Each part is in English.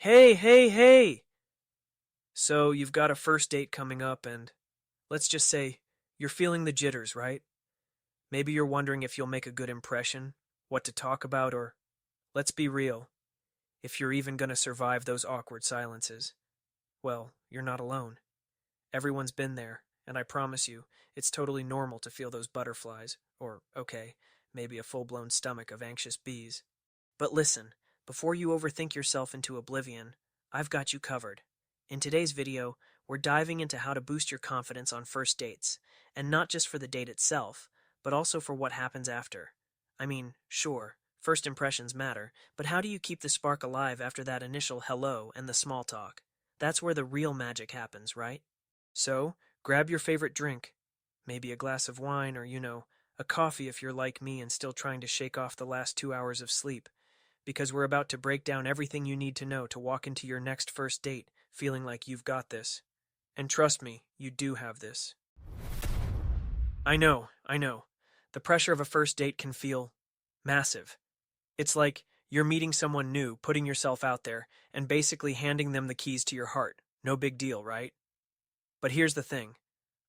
Hey, hey, hey! So, you've got a first date coming up, and let's just say you're feeling the jitters, right? Maybe you're wondering if you'll make a good impression, what to talk about, or let's be real, if you're even gonna survive those awkward silences. Well, you're not alone. Everyone's been there, and I promise you, it's totally normal to feel those butterflies, or, okay, maybe a full blown stomach of anxious bees. But listen, before you overthink yourself into oblivion, I've got you covered. In today's video, we're diving into how to boost your confidence on first dates, and not just for the date itself, but also for what happens after. I mean, sure, first impressions matter, but how do you keep the spark alive after that initial hello and the small talk? That's where the real magic happens, right? So, grab your favorite drink, maybe a glass of wine or, a coffee if you're like me and still trying to shake off the last 2 hours of sleep, because we're about to break down everything you need to know to walk into your next first date feeling like you've got this. And trust me, you do have this. I know. The pressure of a first date can feel massive. It's like you're meeting someone new, putting yourself out there, and basically handing them the keys to your heart. No big deal, right? But here's the thing,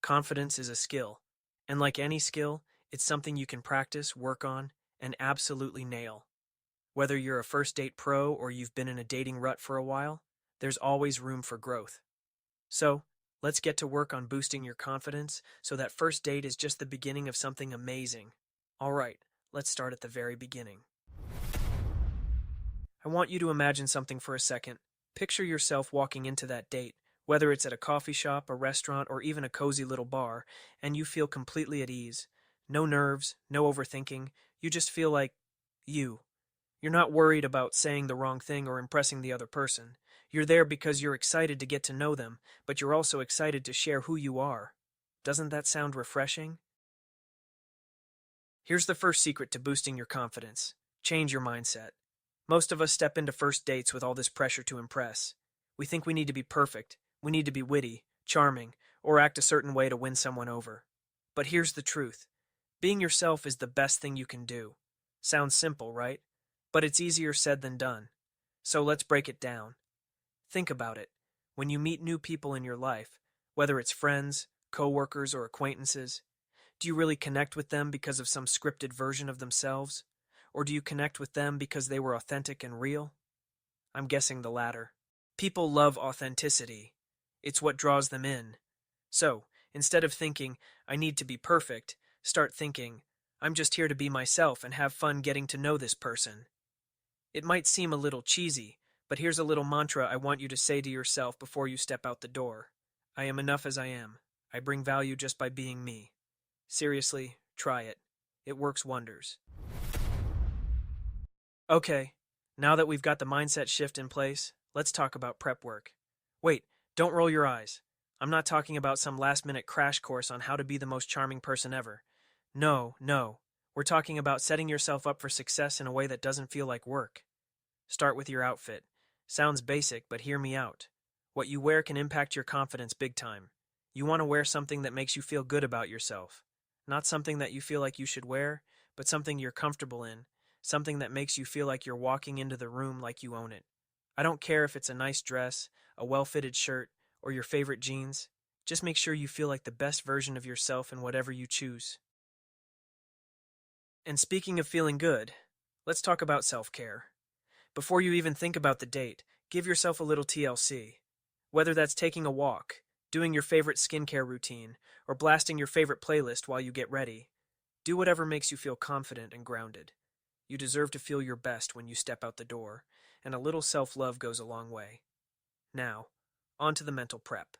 confidence is a skill. And like any skill, it's something you can practice, work on, and absolutely nail. Whether you're a first date pro or you've been in a dating rut for a while, there's always room for growth. So, let's get to work on boosting your confidence so that first date is just the beginning of something amazing. Alright, let's start at the very beginning. I want you to imagine something for a second. Picture yourself walking into that date, whether it's at a coffee shop, a restaurant, or even a cozy little bar, and you feel completely at ease. No nerves, no overthinking, you just feel like you. You're not worried about saying the wrong thing or impressing the other person. You're there because you're excited to get to know them, but you're also excited to share who you are. Doesn't that sound refreshing? Here's the first secret to boosting your confidence. Change your mindset. Most of us step into first dates with all this pressure to impress. We think we need to be perfect, we need to be witty, charming, or act a certain way to win someone over. But here's the truth. Being yourself is the best thing you can do. Sounds simple, right? But it's easier said than done. So let's break it down. Think about it. When you meet new people in your life, whether it's friends, coworkers, or acquaintances, do you really connect with them because of some scripted version of themselves? Or do you connect with them because they were authentic and real? I'm guessing the latter. People love authenticity. It's what draws them in. So, instead of thinking, I need to be perfect, start thinking, I'm just here to be myself and have fun getting to know this person. It might seem a little cheesy, but here's a little mantra I want you to say to yourself before you step out the door. I am enough as I am. I bring value just by being me. Seriously, try it. It works wonders. Okay, now that we've got the mindset shift in place, let's talk about prep work. Wait, don't roll your eyes. I'm not talking about some last-minute crash course on how to be the most charming person ever. No. We're talking about setting yourself up for success in a way that doesn't feel like work. Start with your outfit. Sounds basic, but hear me out. What you wear can impact your confidence big time. You want to wear something that makes you feel good about yourself. Not something that you feel like you should wear, but something you're comfortable in. Something that makes you feel like you're walking into the room like you own it. I don't care if it's a nice dress, a well-fitted shirt, or your favorite jeans. Just make sure you feel like the best version of yourself in whatever you choose. And speaking of feeling good, let's talk about self-care. Before you even think about the date, give yourself a little TLC. Whether that's taking a walk, doing your favorite skincare routine, or blasting your favorite playlist while you get ready, do whatever makes you feel confident and grounded. You deserve to feel your best when you step out the door, and a little self-love goes a long way. Now, on to the mental prep.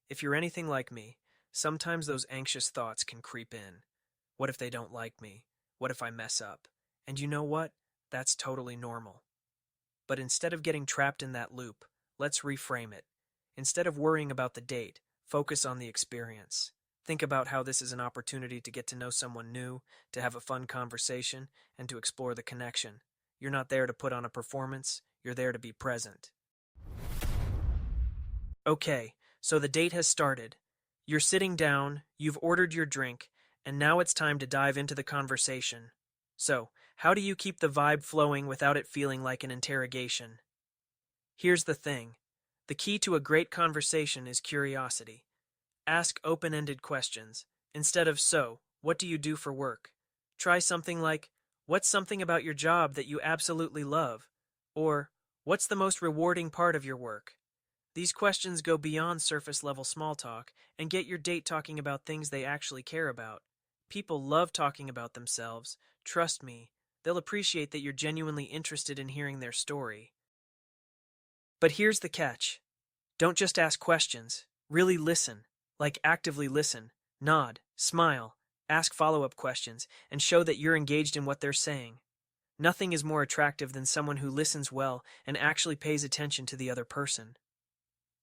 If you're anything like me, sometimes those anxious thoughts can creep in. What if they don't like me? What if I mess up? And you know what? That's totally normal. But instead of getting trapped in that loop, let's reframe it. Instead of worrying about the date, focus on the experience. Think about how this is an opportunity to get to know someone new, to have a fun conversation, and to explore the connection. You're not there to put on a performance, you're there to be present. Okay, so the date has started. You're sitting down, you've ordered your drink, and now it's time to dive into the conversation. So, how do you keep the vibe flowing without it feeling like an interrogation? Here's the thing. The key to a great conversation is curiosity. Ask open-ended questions. Instead of, so, what do you do for work? Try something like, what's something about your job that you absolutely love? Or, what's the most rewarding part of your work? These questions go beyond surface-level small talk and get your date talking about things they actually care about. People love talking about themselves. Trust me, they'll appreciate that you're genuinely interested in hearing their story. But here's the catch. Don't just ask questions. Really listen. Like actively listen. Nod, smile, ask follow-up questions, and show that you're engaged in what they're saying. Nothing is more attractive than someone who listens well and actually pays attention to the other person.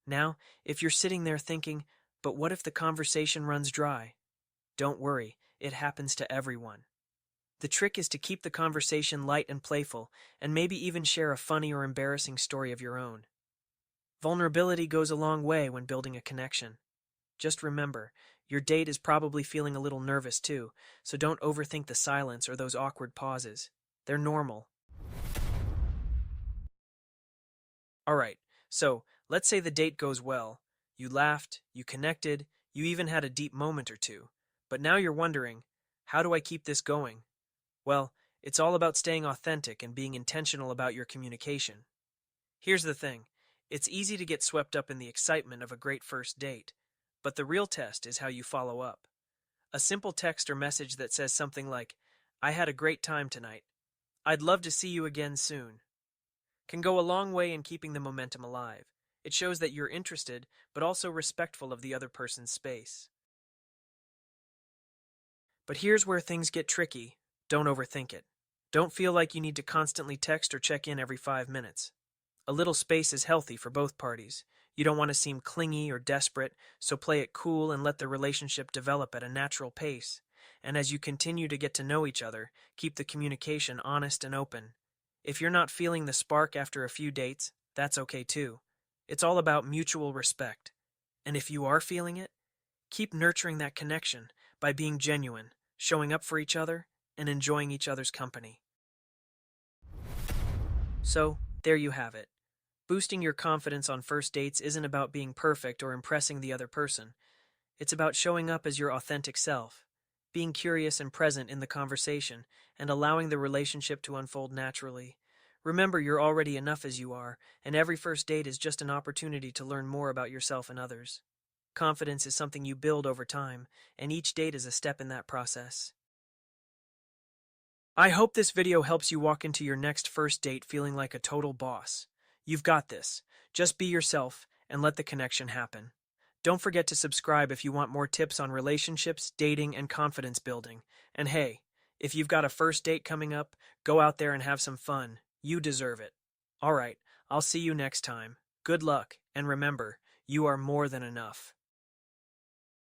Now, if you're sitting there thinking, but what if the conversation runs dry? Don't worry, it happens to everyone. The trick is to keep the conversation light and playful, and maybe even share a funny or embarrassing story of your own. Vulnerability goes a long way when building a connection. Just remember, your date is probably feeling a little nervous too, so don't overthink the silence or those awkward pauses. They're normal. Alright, so let's say the date goes well. You laughed, you connected, you even had a deep moment or two. But now you're wondering, how do I keep this going? Well, it's all about staying authentic and being intentional about your communication. Here's the thing. It's easy to get swept up in the excitement of a great first date, but the real test is how you follow up. A simple text or message that says something like, I had a great time tonight. I'd love to see you again soon, can go a long way in keeping the momentum alive. It shows that you're interested, but also respectful of the other person's space. But here's where things get tricky. Don't overthink it. Don't feel like you need to constantly text or check in every 5 minutes. A little space is healthy for both parties. You don't want to seem clingy or desperate, so play it cool and let the relationship develop at a natural pace. And as you continue to get to know each other, keep the communication honest and open. If you're not feeling the spark after a few dates, that's okay too. It's all about mutual respect. And if you are feeling it, keep nurturing that connection by being genuine, showing up for each other, and enjoying each other's company. So, there you have it. Boosting your confidence on first dates isn't about being perfect or impressing the other person. It's about showing up as your authentic self, being curious and present in the conversation, and allowing the relationship to unfold naturally. Remember, you're already enough as you are, and every first date is just an opportunity to learn more about yourself and others. Confidence is something you build over time, and each date is a step in that process. I hope this video helps you walk into your next first date feeling like a total boss. You've got this. Just be yourself and let the connection happen. Don't forget to subscribe if you want more tips on relationships, dating, and confidence building. And hey, if you've got a first date coming up, go out there and have some fun. You deserve it. Alright, I'll see you next time. Good luck, and remember, you are more than enough.